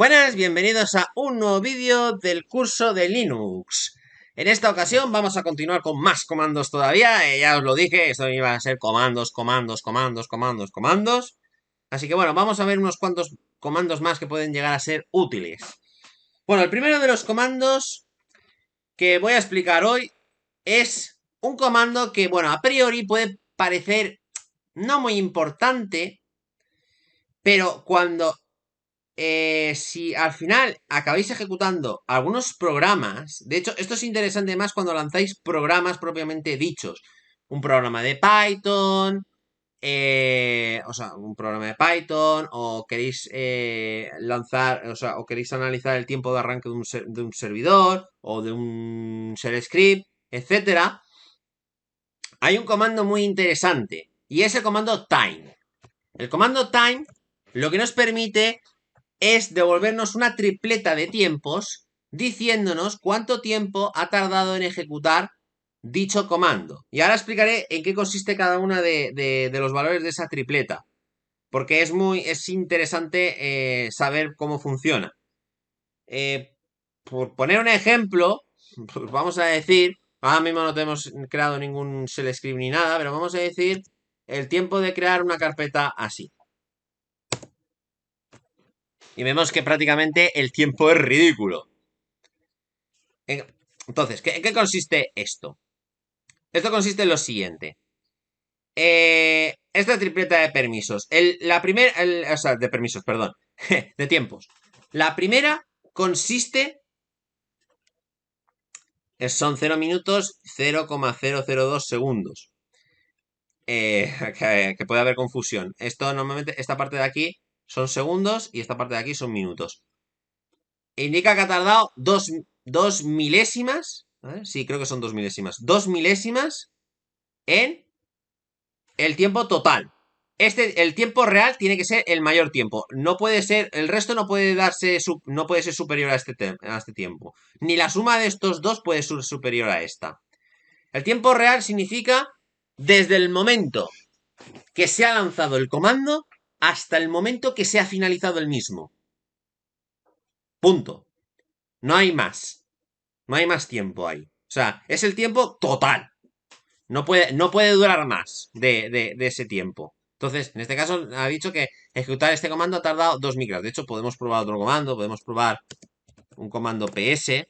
Buenas, bienvenidos a un nuevo vídeo del curso de Linux. En esta ocasión vamos a continuar con más comandos todavía. Ya os lo dije, esto iba a ser comandos. Así que bueno, vamos a ver unos cuantos comandos más que pueden llegar a ser útiles. Bueno, el primero de los comandos que voy a explicar hoy es un comando que, bueno, a priori puede parecer no muy importante, pero cuando si al final acabáis ejecutando algunos programas, de hecho, esto es interesante más cuando lanzáis programas propiamente dichos. Un programa de Python, un programa de Python, o queréis lanzar, o queréis analizar el tiempo de arranque de un servidor, o de un shell script, etcétera. Hay un comando muy interesante, y es el comando time. El comando time lo que nos permite es devolvernos una tripleta de tiempos diciéndonos cuánto tiempo ha tardado en ejecutar dicho comando. Y ahora explicaré en qué consiste cada una de los valores de esa tripleta, porque es interesante saber cómo funciona. Por poner un ejemplo, pues vamos a decir, ahora mismo no tenemos creado ningún shell script ni nada, pero vamos a decir el tiempo de crear una carpeta así. Y vemos que prácticamente el tiempo es ridículo. Entonces, ¿en qué consiste esto? Esto consiste en lo siguiente. Esta tripleta de permisos. De permisos, perdón. De tiempos. La primera consiste. Son 0 minutos 0,002 segundos. Que puede haber confusión. Esto normalmente, esta parte de aquí son segundos y esta parte de aquí son minutos. Indica que ha tardado 2 milésimas. Sí, creo que son 2 milésimas. 2 milésimas en el tiempo total. El tiempo real tiene que ser el mayor tiempo. No puede ser, el resto no puede no puede ser superior a este tiempo. Ni la suma de estos dos puede ser superior a esta. El tiempo real significa desde el momento que se ha lanzado el comando hasta el momento que se ha finalizado el mismo. Punto. No hay más. No hay más tiempo ahí. O sea, es el tiempo total. No puede durar más de ese tiempo. Entonces, en este caso ha dicho que ejecutar este comando ha tardado 2 micros. De hecho, podemos probar otro comando. Podemos probar un comando ps. Y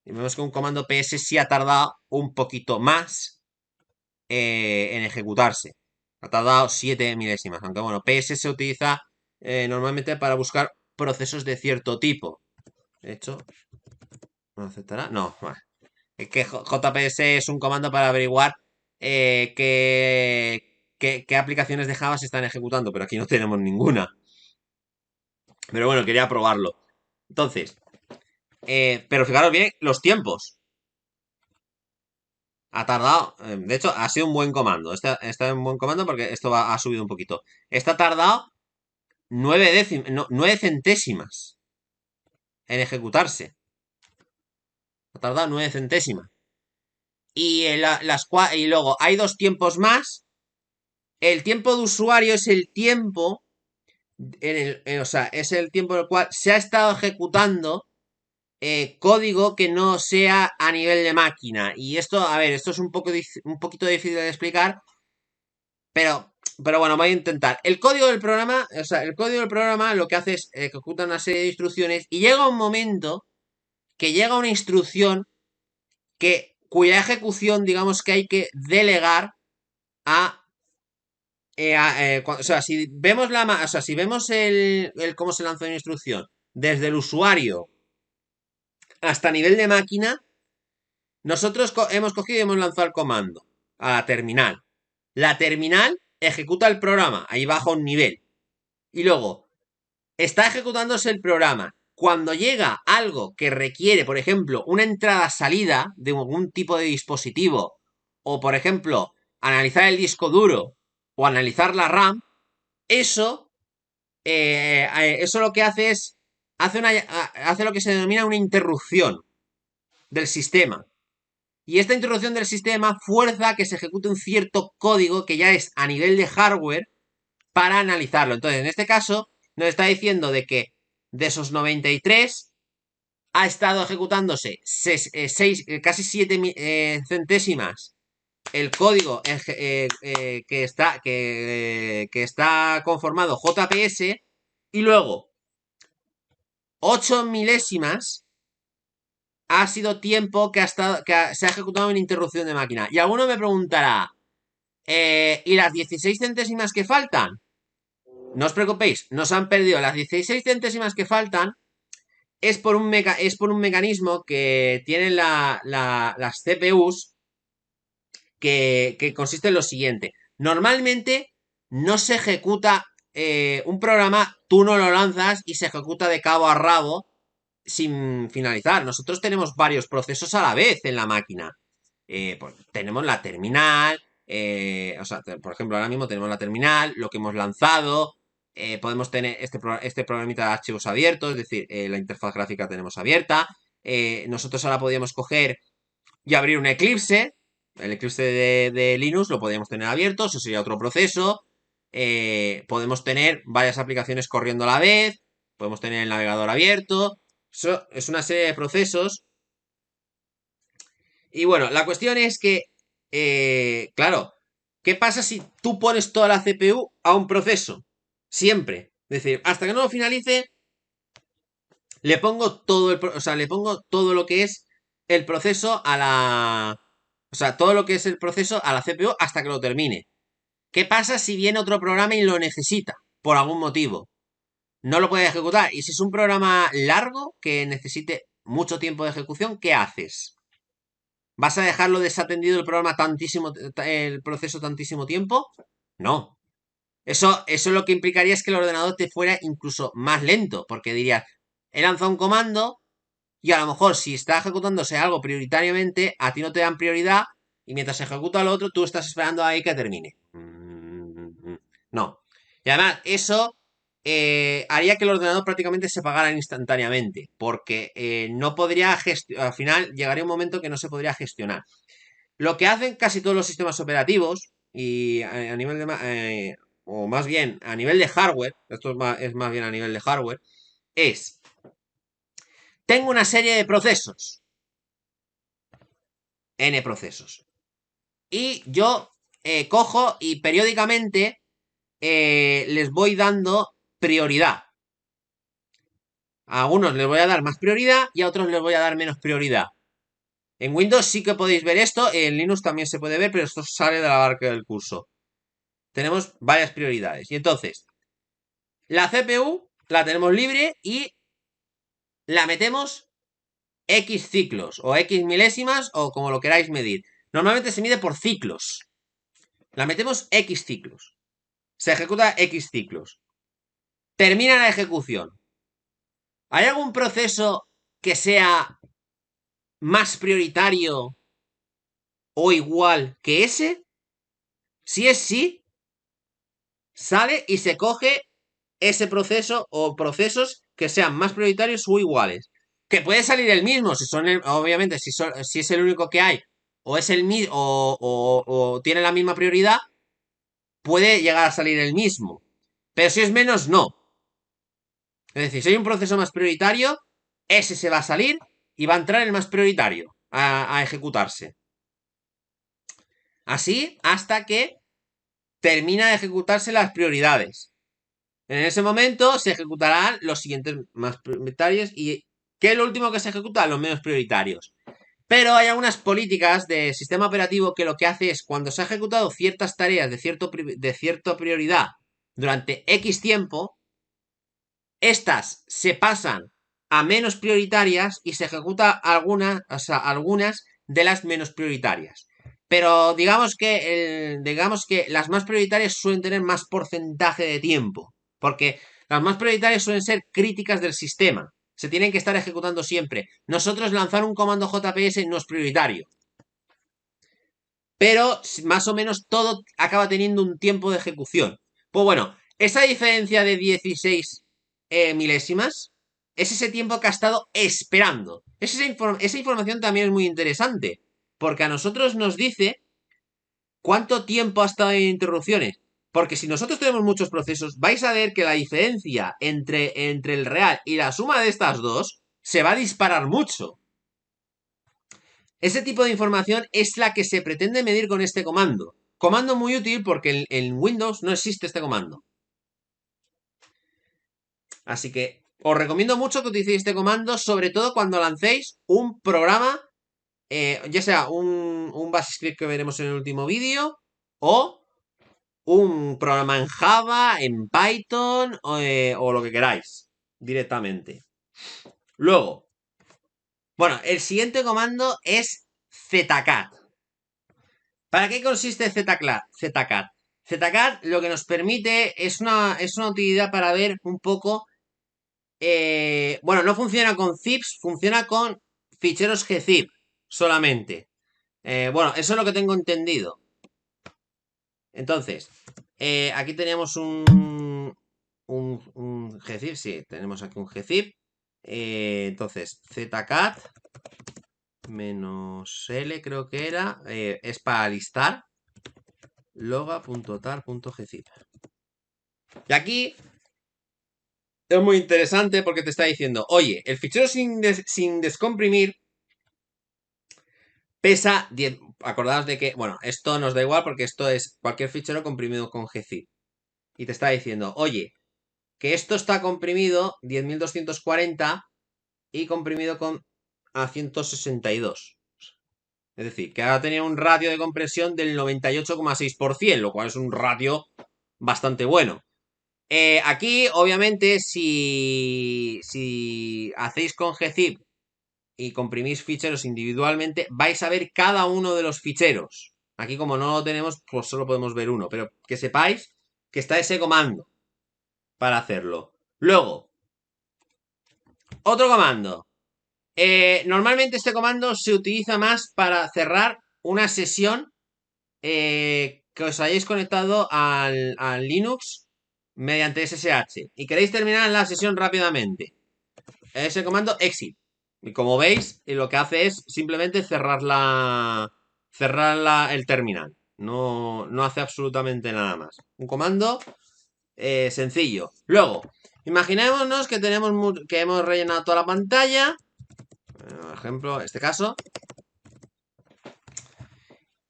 vemos que un comando ps sí ha tardado un poquito más en ejecutarse. Ha tardado 7 milésimas. Aunque bueno, ps se utiliza normalmente para buscar procesos de cierto tipo. De hecho, ¿no aceptará? No, vale. Es que JPS es un comando para averiguar qué aplicaciones de Java se están ejecutando, pero aquí no tenemos ninguna. Pero bueno, quería probarlo. Entonces, pero fijaros bien los tiempos. Ha tardado, de hecho, ha sido un buen comando. Está un buen comando porque esto ha subido un poquito. Está tardado 9 centésimas en ejecutarse. Ha tardado 9 centésimas. Y luego hay dos tiempos más. El tiempo de usuario es el tiempo es el tiempo en el cual se ha estado ejecutando código que no sea a nivel de máquina. Y esto, a ver, esto es un poquito difícil de explicar, pero bueno, voy a intentar. El código del programa, lo que hace es ejecuta una serie de instrucciones y llega un momento que llega una instrucción cuya ejecución, digamos que hay que delegar a si vemos si vemos el cómo se lanzó una instrucción desde el usuario hasta nivel de máquina, nosotros hemos cogido y hemos lanzado el comando a la terminal. La terminal ejecuta el programa, ahí baja un nivel. Y luego, está ejecutándose el programa. Cuando llega algo que requiere, por ejemplo, una entrada-salida de algún tipo de dispositivo, o por ejemplo, analizar el disco duro o analizar la RAM, eso lo que hace es hace lo que se denomina una interrupción del sistema. Y esta interrupción del sistema fuerza que se ejecute un cierto código que ya es a nivel de hardware para analizarlo. Entonces, en este caso, nos está diciendo de que de esos 93 ha estado ejecutándose casi 7 centésimas el código que está conformado JPS, y luego 8 milésimas ha sido tiempo que se ha ejecutado en interrupción de máquina. Y alguno me preguntará, ¿y las 16 centésimas que faltan? No os preocupéis, nos han perdido las 16 centésimas que faltan. Es por un mecanismo que tienen las CPUs que consiste en lo siguiente. Normalmente no se ejecuta un programa, tú no lo lanzas y se ejecuta de cabo a rabo sin finalizar. Nosotros tenemos varios procesos a la vez en la máquina. Pues tenemos la terminal, o sea, por ejemplo, ahora mismo tenemos la terminal, lo que hemos lanzado, podemos tener este programita de archivos abiertos, es decir, la interfaz gráfica tenemos abierta. Nosotros ahora podríamos coger y abrir un Eclipse. El Eclipse de Linux lo podríamos tener abierto, eso sería otro proceso. Podemos tener varias aplicaciones corriendo a la vez, podemos tener el navegador abierto. Eso es una serie de procesos. Y bueno, la cuestión es que, claro, ¿qué pasa si tú pones toda la CPU a un proceso? Siempre. Es decir, hasta que no lo finalice, le pongo le pongo todo lo que es el proceso a la... O sea, todo lo que es el proceso a la CPU hasta que lo termine. ¿Qué pasa si viene otro programa y lo necesita? Por algún motivo. No lo puede ejecutar. Y si es un programa largo que necesite mucho tiempo de ejecución, ¿qué haces? ¿Vas a dejarlo desatendido el proceso tantísimo tiempo? No. Eso lo que implicaría es que el ordenador te fuera incluso más lento, porque dirías, he lanzado un comando y a lo mejor si está ejecutándose algo prioritariamente, a ti no te dan prioridad y mientras se ejecuta lo otro, tú estás esperando ahí que termine. No. Y además, eso haría que el ordenador prácticamente se apagara instantáneamente, porque no podría al final llegaría un momento que no se podría gestionar. Lo que hacen casi todos los sistemas operativos, y a nivel de... o más bien a nivel de hardware, esto es más bien a nivel de hardware, es... Tengo una serie de procesos. N procesos. Y yo cojo y periódicamente les voy dando prioridad. A algunos les voy a dar más prioridad y a otros les voy a dar menos prioridad. En Windows sí que podéis ver esto, en Linux también se puede ver, pero esto sale de la barca del curso. Tenemos varias prioridades. Y entonces, la CPU la tenemos libre y la metemos X ciclos o X milésimas o como lo queráis medir. Normalmente se mide por ciclos. La metemos X ciclos. Se ejecuta X ciclos. Termina la ejecución. ¿Hay algún proceso que sea más prioritario o igual que ese? Si es sí, sale y se coge ese proceso o procesos que sean más prioritarios o iguales. Que puede salir el mismo, si son obviamente, si es el único que hay, o es el mismo, o tiene la misma prioridad, puede llegar a salir el mismo. Pero si es menos, no. Es decir, si hay un proceso más prioritario, ese se va a salir y va a entrar el más prioritario a ejecutarse. Así hasta que termina de ejecutarse las prioridades. En ese momento se ejecutarán los siguientes más prioritarios y ¿qué es lo último que se ejecuta? Los menos prioritarios. Pero hay algunas políticas de sistema operativo que lo que hace es cuando se ha ejecutado ciertas tareas de cierta prioridad durante X tiempo, estas se pasan a menos prioritarias y se ejecuta algunas de las menos prioritarias. Pero digamos que las más prioritarias suelen tener más porcentaje de tiempo, porque las más prioritarias suelen ser críticas del sistema. Se tienen que estar ejecutando siempre. Nosotros lanzar un comando JPS no es prioritario. Pero más o menos todo acaba teniendo un tiempo de ejecución. Pues bueno, esa diferencia de 16 milésimas es ese tiempo que ha estado esperando. Esa información también es muy interesante, porque a nosotros nos dice cuánto tiempo ha estado en interrupciones. Porque si nosotros tenemos muchos procesos, vais a ver que la diferencia entre el real y la suma de estas dos se va a disparar mucho. Ese tipo de información es la que se pretende medir con este comando. Comando muy útil porque en Windows no existe este comando. Así que os recomiendo mucho que utilicéis este comando, sobre todo cuando lancéis un programa, ya sea un base script que veremos en el último vídeo, o un programa en Java, en Python, o lo que queráis, directamente. Luego, bueno, el siguiente comando es zcat. ¿Para qué consiste zcat? Zcat lo que nos permite es una utilidad para ver un poco. Bueno, no funciona con zips, funciona con ficheros gzip solamente. Bueno, eso es lo que tengo entendido. Entonces, aquí teníamos un gzip, sí, tenemos aquí un gzip. Entonces, zcat -l creo que era, es para listar loga.tar.gzip. Y aquí es muy interesante porque te está diciendo, oye, el fichero sin descomprimir pesa 10. Acordaos de que, bueno, esto nos da igual porque esto es cualquier fichero comprimido con gzip. Y te está diciendo, oye, que esto está comprimido 10.240 y comprimido con a 162. Es decir, que ahora tenía un ratio de compresión del 98,6%, lo cual es un ratio bastante bueno. Aquí, obviamente, si hacéis con gzip y comprimís ficheros individualmente, vais a ver cada uno de los ficheros. Aquí, como no lo tenemos, pues solo podemos ver uno. Pero que sepáis que está ese comando para hacerlo. Luego, otro comando. Normalmente este comando se utiliza más para cerrar una sesión que os hayáis conectado al Linux mediante SSH y queréis terminar la sesión rápidamente. Ese comando exit. Y como veis, lo que hace es simplemente cerrar el terminal. No hace absolutamente nada más. Un comando sencillo. Luego, imaginémonos que hemos rellenado toda la pantalla. Por ejemplo, este caso.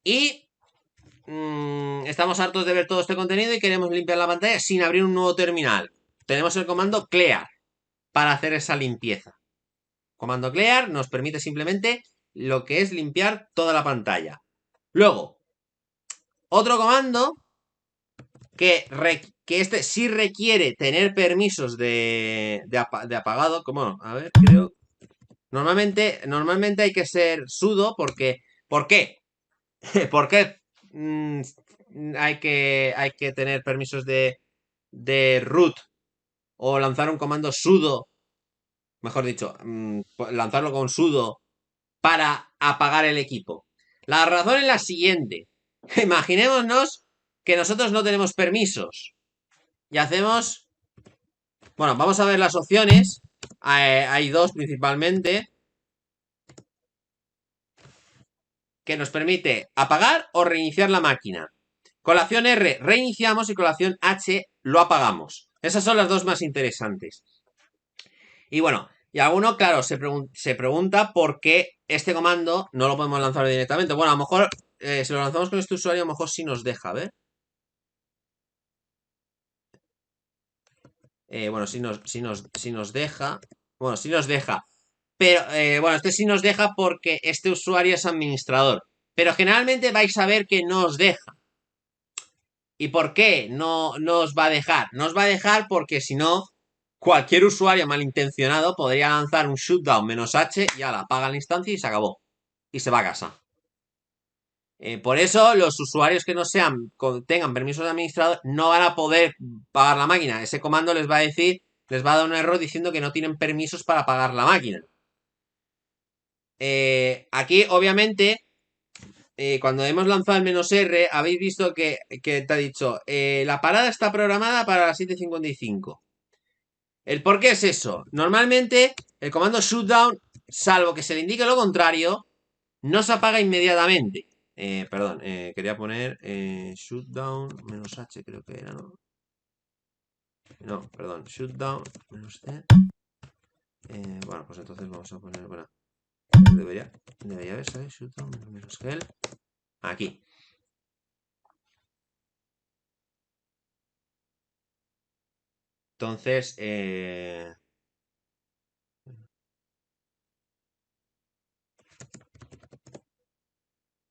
Y estamos hartos de ver todo este contenido y queremos limpiar la pantalla sin abrir un nuevo terminal. Tenemos el comando clear para hacer esa limpieza. Comando clear nos permite simplemente lo que es limpiar toda la pantalla. Luego, otro comando que este sí requiere tener permisos de apagado. Como, a ver, creo. Normalmente hay que ser sudo porque. ¿Por qué? ¿Por qué hay que tener permisos de root o lanzar un comando sudo? Mejor dicho, lanzarlo con sudo para apagar el equipo. La razón es la siguiente. Imaginémonos que nosotros no tenemos permisos y hacemos... Bueno, vamos a ver las opciones. Hay dos principalmente. Que nos permite apagar o reiniciar la máquina. Con la acción R reiniciamos y con la acción H lo apagamos. Esas son las dos más interesantes. Y bueno, y alguno, claro, se pregunta por qué este comando no lo podemos lanzar directamente. Bueno, a lo mejor, si lo lanzamos con este usuario, a lo mejor sí nos deja, a ver. Bueno, si nos deja. Bueno, sí nos deja. Pero, bueno, este sí nos deja porque este usuario es administrador. Pero generalmente vais a ver que no os deja. ¿Y por qué no os va a dejar? No os va a dejar porque si no, cualquier usuario malintencionado podría lanzar un shutdown -h y la apaga la instancia y se acabó. Y se va a casa. Por eso los usuarios que no tengan permisos de administrador no van a poder pagar la máquina. Ese comando les va a decir, les va a dar un error diciendo que no tienen permisos para pagar la máquina. Aquí, obviamente, cuando hemos lanzado el "-r", habéis visto que te ha dicho la parada está programada para las 7:55. ¿El por qué es eso? Normalmente el comando shutdown, salvo que se le indique lo contrario, no se apaga inmediatamente. Perdón, quería poner shutdown menos H, creo que era, ¿no? No, perdón, shutdown menos C. Bueno, pues entonces vamos a poner, bueno, debería haber, ¿sabes? Shutdown menos gel. Aquí. Entonces,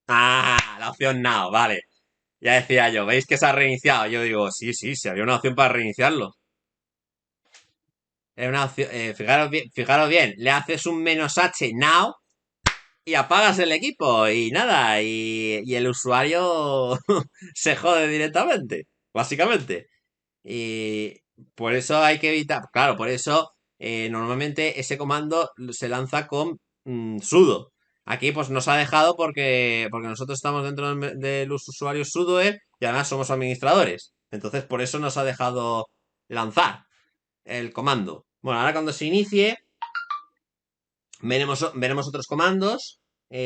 ah, la opción now, vale. Ya decía yo, ¿veis que se ha reiniciado? Yo digo, sí, sí, sí, había una opción para reiniciarlo. Era una opción, fijaros bien, le haces un menos H now y apagas el equipo y nada, y el usuario se jode directamente, básicamente. Y por eso hay que evitar, claro, por eso normalmente ese comando se lanza con sudo. Aquí pues nos ha dejado porque nosotros estamos dentro de los usuarios sudoer y además somos administradores. Entonces por eso nos ha dejado lanzar el comando. Bueno, ahora cuando se inicie veremos otros comandos.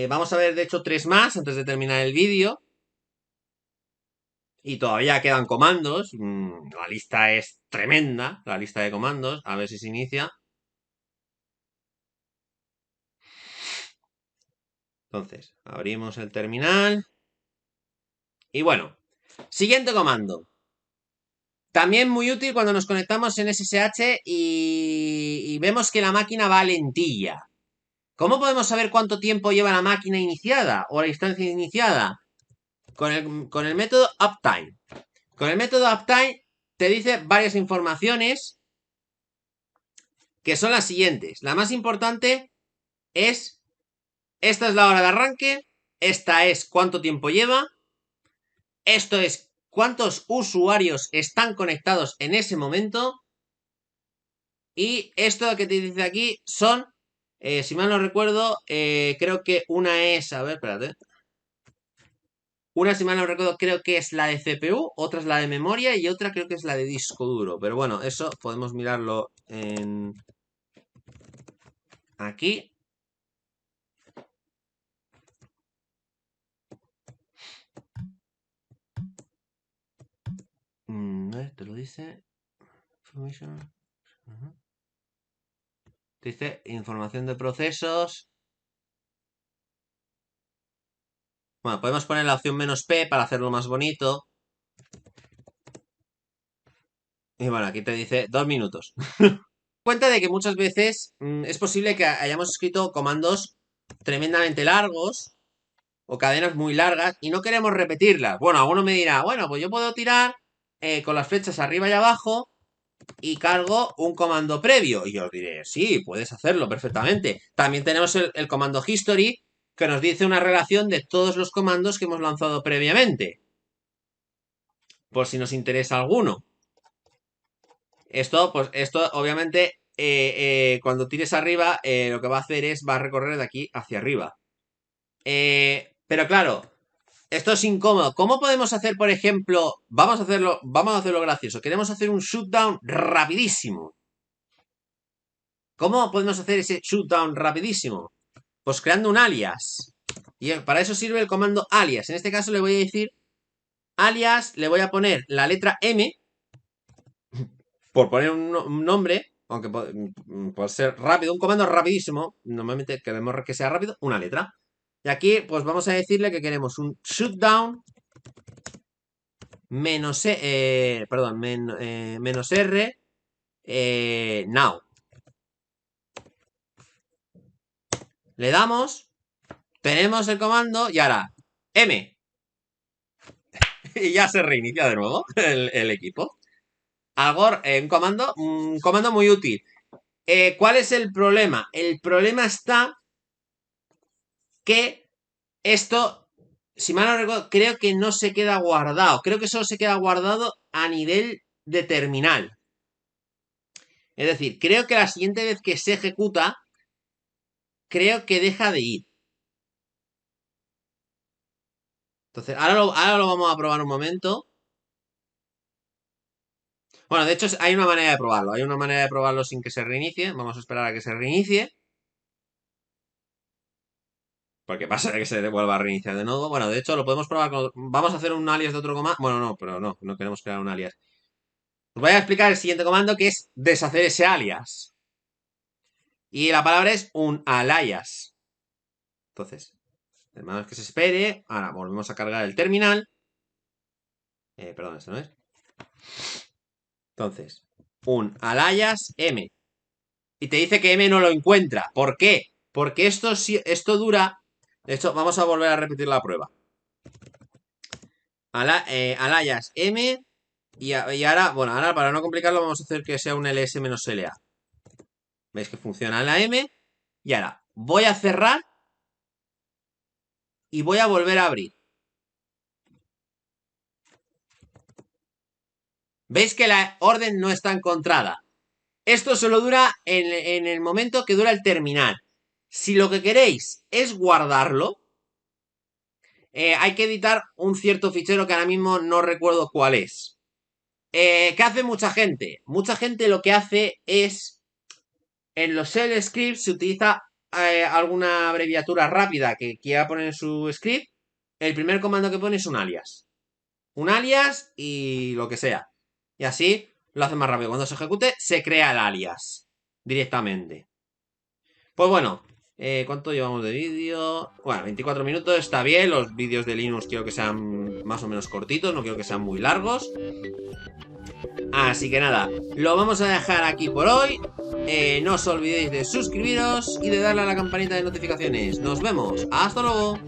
Vamos a ver de hecho tres más antes de terminar el vídeo. Y todavía quedan comandos. La lista es tremenda, la lista de comandos. A ver si se inicia. Entonces, abrimos el terminal. Y bueno, siguiente comando. También muy útil cuando nos conectamos en SSH y vemos que la máquina va lentilla. ¿Cómo podemos saber cuánto tiempo lleva la máquina iniciada o la instancia iniciada? Con el método uptime. Con el método uptime te dice varias informaciones que son las siguientes. La más importante es, esta es la hora de arranque, esta es cuánto tiempo lleva, esto es cuántos usuarios están conectados en ese momento y esto que te dice aquí son, si mal no recuerdo, creo que una es, a ver, espérate. Una, si mal no recuerdo, creo que es la de CPU, otra es la de memoria y otra creo que es la de disco duro. Pero bueno, eso podemos mirarlo en aquí. A ver, te lo dice. Information. Te dice información de procesos. Bueno, podemos poner la opción "-p" para hacerlo más bonito. Y bueno, aquí te dice 2 minutos. Cuenta de que muchas veces es posible que hayamos escrito comandos tremendamente largos o cadenas muy largas y no queremos repetirlas. Bueno, alguno me dirá, bueno, pues yo puedo tirar con las flechas arriba y abajo y cargo un comando previo. Y yo os diré, sí, puedes hacerlo perfectamente. También tenemos el comando history que nos dice una relación de todos los comandos que hemos lanzado previamente. Por si nos interesa alguno. Esto, pues, esto obviamente, cuando tires arriba, lo que va a hacer es, va a recorrer de aquí hacia arriba. Pero claro, esto es incómodo. ¿Cómo podemos hacer, por ejemplo, vamos a hacerlo gracioso? Queremos hacer un shutdown rapidísimo. ¿Cómo podemos hacer ese shutdown rapidísimo? Pues creando un alias. Y para eso sirve el comando alias. En este caso le voy a decir alias, le voy a poner la letra M por poner un nombre, aunque puede ser rápido, un comando rapidísimo. Normalmente queremos que sea rápido, una letra. Y aquí, pues vamos a decirle que queremos un shutdown menos, perdón, menos R now. Le damos, tenemos el comando y ahora M. Y ya se reinicia de nuevo el equipo. Algo, un comando muy útil. ¿Cuál es el problema? El problema está que esto, si mal no recuerdo, creo que no se queda guardado. Creo que solo se queda guardado a nivel de terminal. Es decir, creo que la siguiente vez que se ejecuta, creo que deja de ir. Entonces, ahora lo vamos a probar un momento. Bueno, de hecho hay una manera de probarlo. Hay una manera de probarlo sin que se reinicie. Vamos a esperar a que se reinicie. Porque pasa de que se vuelva a reiniciar de nuevo. Bueno, de hecho, lo podemos probar con... Vamos a hacer un alias de otro comando. Bueno, no, pero no queremos crear un alias. Os voy a explicar el siguiente comando, que es deshacer ese alias. Y la palabra es un alias. Entonces, tenemos que se espere. Ahora volvemos a cargar el terminal. Perdón, esto no es. Entonces, un alias M. Y te dice que M no lo encuentra. ¿Por qué? Porque esto dura... De hecho, vamos a volver a repetir la prueba. Alias M. Y ahora, bueno, ahora para no complicarlo vamos a hacer que sea un ls-la. ¿Veis que funciona la M? Y ahora voy a cerrar y voy a volver a abrir. ¿Veis que la orden no está encontrada? Esto solo dura en el momento que dura el terminal. Si lo que queréis es guardarlo, hay que editar un cierto fichero que ahora mismo no recuerdo cuál es. ¿Qué hace mucha gente? Mucha gente lo que hace es, en los shell scripts se utiliza alguna abreviatura rápida que quiera poner en su script. El primer comando que pone es un alias. Un alias y lo que sea. Y así lo hace más rápido. Cuando se ejecute, se crea el alias directamente. Pues bueno, ¿cuánto llevamos de vídeo? Bueno, 24 minutos, está bien. Los vídeos de Linux quiero que sean más o menos cortitos, no quiero que sean muy largos. Así que nada, lo vamos a dejar aquí por hoy. No os olvidéis de suscribiros y de darle a la campanita de notificaciones. Nos vemos, hasta luego.